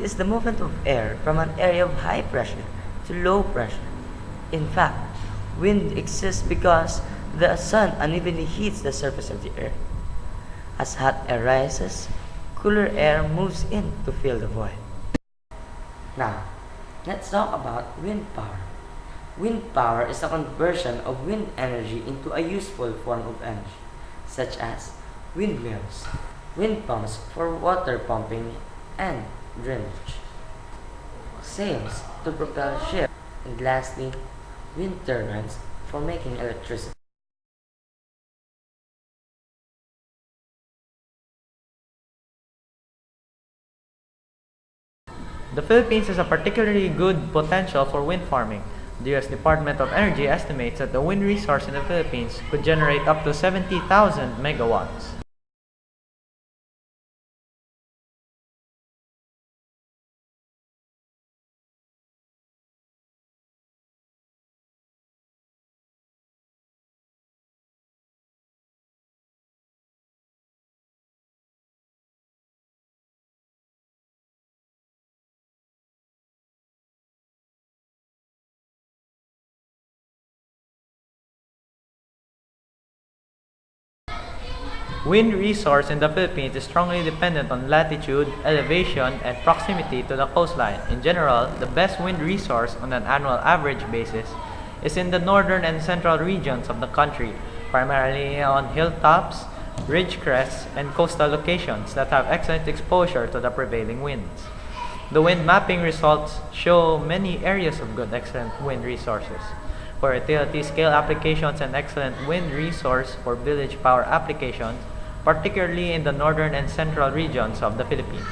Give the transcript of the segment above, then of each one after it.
is the movement of air from an area of high pressure to low pressure. In fact, wind exists because the sun unevenly heats the surface of the earth. As hot air rises, cooler air moves in to fill the void. Now, let's talk about wind power. Wind power is a conversion of wind energy into a useful form of energy, such as windmills, wind pumps for water pumping and drainage, sails to propel ships, and lastly, wind turbines for making electricity. The Philippines has a particularly good potential for wind farming. The U.S. Department of Energy estimates that the wind resource in the Philippines could generate up to 70,000 megawatts. Wind resource in the Philippines is strongly dependent on latitude, elevation, and proximity to the coastline. In general, the best wind resource on an annual average basis is in the northern and central regions of the country, primarily on hilltops, ridge crests, and coastal locations that have excellent exposure to the prevailing winds. The wind mapping results show many areas of good excellent wind resources. For utility scale applications and excellent wind resource for village power applications, particularly in the northern and central regions of the Philippines.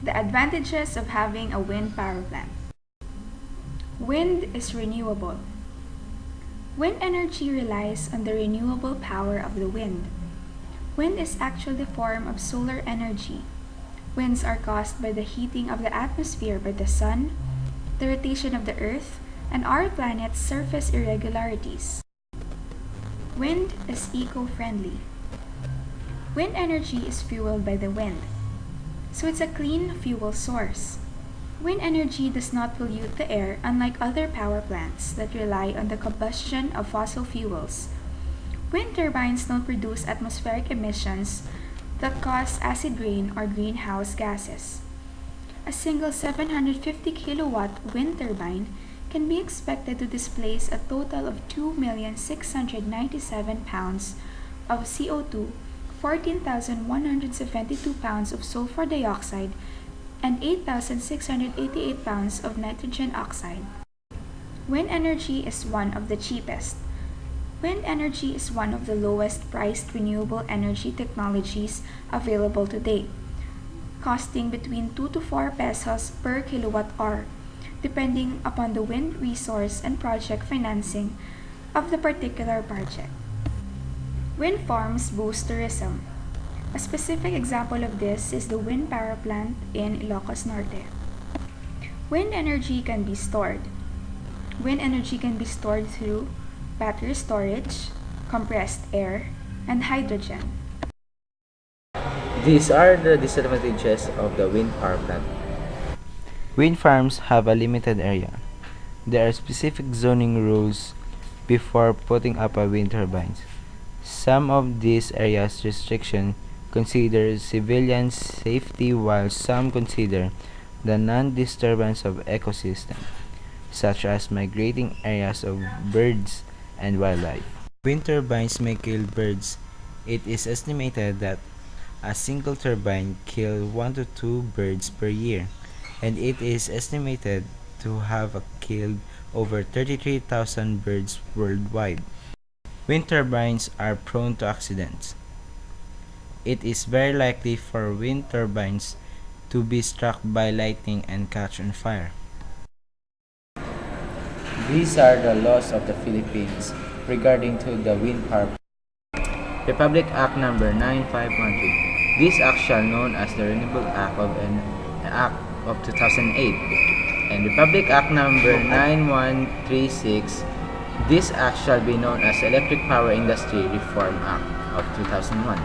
The advantages of having a wind power plant. Wind is renewable. Wind energy relies on the renewable power of the wind. Wind is actually a form of solar energy. Winds are caused by the heating of the atmosphere by the sun, the rotation of the earth, and our planet's surface irregularities. Wind is eco-friendly. Wind energy is fueled by the wind, so it's a clean fuel source. Wind energy does not pollute the air, unlike other power plants that rely on the combustion of fossil fuels. Wind turbines don't produce atmospheric emissions that cause acid rain or greenhouse gases. A single 750 kilowatt wind turbine can be expected to displace a total of 2,697 pounds of CO2, 14,172 pounds of sulfur dioxide, and 8,688 pounds of nitrogen oxide. Wind energy is one of the cheapest. Wind energy is one of the lowest priced renewable energy technologies available today, costing between 2 to 4 pesos per kilowatt hour, depending upon the wind resource and project financing of the particular project. Wind farms boost tourism. A specific example of this is the wind power plant in Ilocos Norte. Wind energy can be stored. Wind energy can be stored through battery storage, compressed air, and hydrogen. These are the disadvantages of the wind power plant. Wind farms have a limited area. There are specific zoning rules before putting up a wind turbines. Some of these areas restriction consider civilian safety while some consider the non-disturbance of ecosystem, such as migrating areas of birds and wildlife. Wind turbines may kill birds. It is estimated that a single turbine kills 1 to 2 birds per year, and it is estimated to have killed over 33,000 birds worldwide. Wind turbines are prone to accidents. It is very likely for wind turbines to be struck by lightning and catch on fire. These are the laws of the Philippines regarding to the wind power. Republic Act Number 9513. This act shall known as the Renewable Act of 2008, and Republic Act Number 9136. This act shall be known as Electric Power Industry Reform Act of 2001.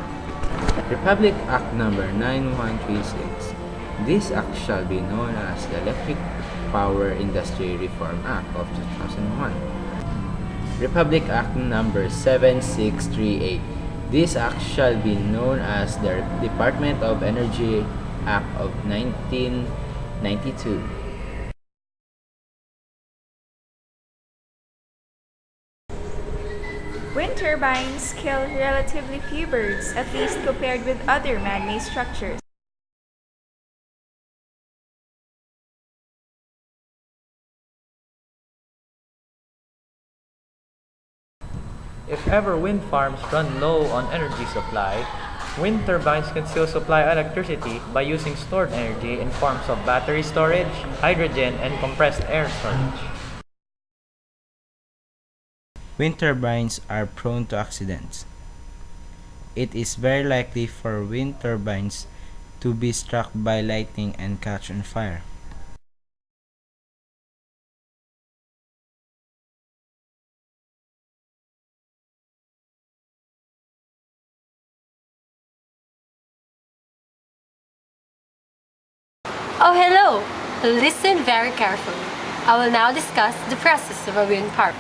Republic Act Number 9136. This act shall be known as the Electric Power Industry Reform Act of 2001. Republic Act Number 7638. This act shall be known as the Department of Energy Act of 1992. Wind turbines kill relatively few birds, at least compared with other man-made structures. If ever wind farms run low on energy supply, wind turbines can still supply electricity by using stored energy in forms of battery storage, hydrogen, and compressed air storage. Wind turbines are prone to accidents. It is very likely for wind turbines to be struck by lightning and catch on fire. Oh, hello! Listen very carefully. I will now discuss the process of a wind farm.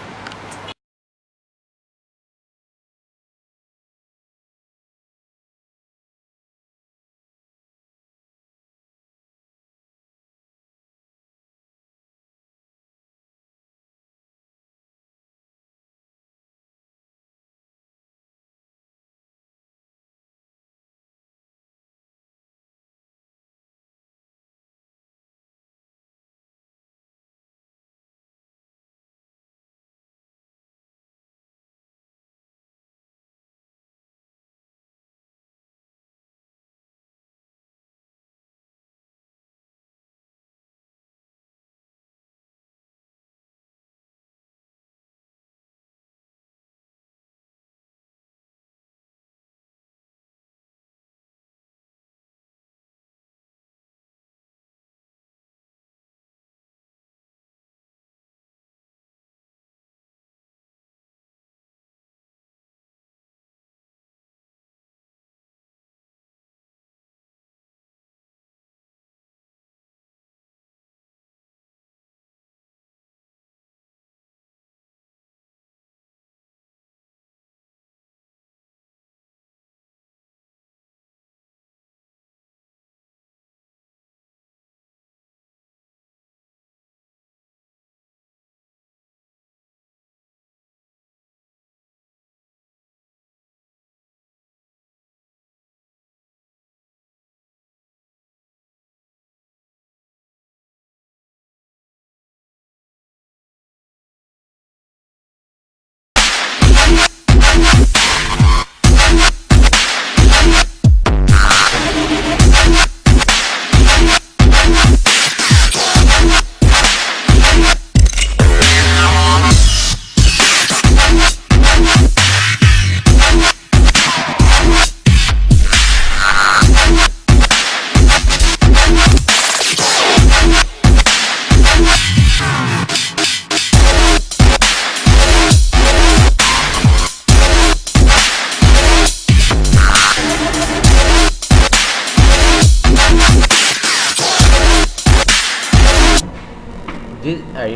These are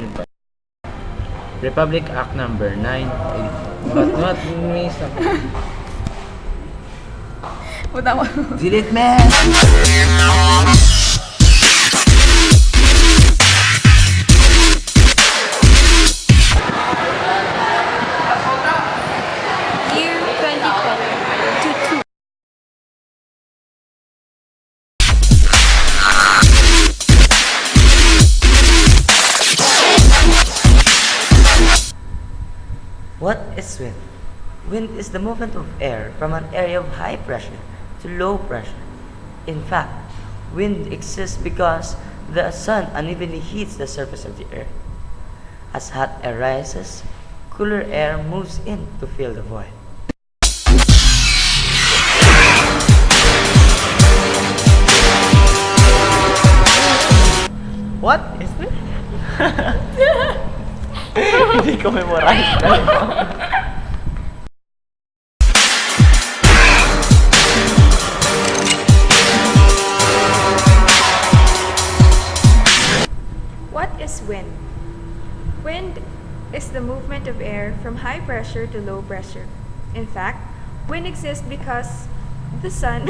Republic Act Number 9. What means Delete, man! Year 2020 to 2. What is wind? Wind is the movement of air from an area of high pressure to low pressure. In fact, wind exists because the sun unevenly heats the surface of the earth. As hot air rises, cooler air moves in to fill the void. What is this? Hindi ko memorize. What is wind? Wind is the movement of air from high pressure to low pressure. In fact, wind exists because the sun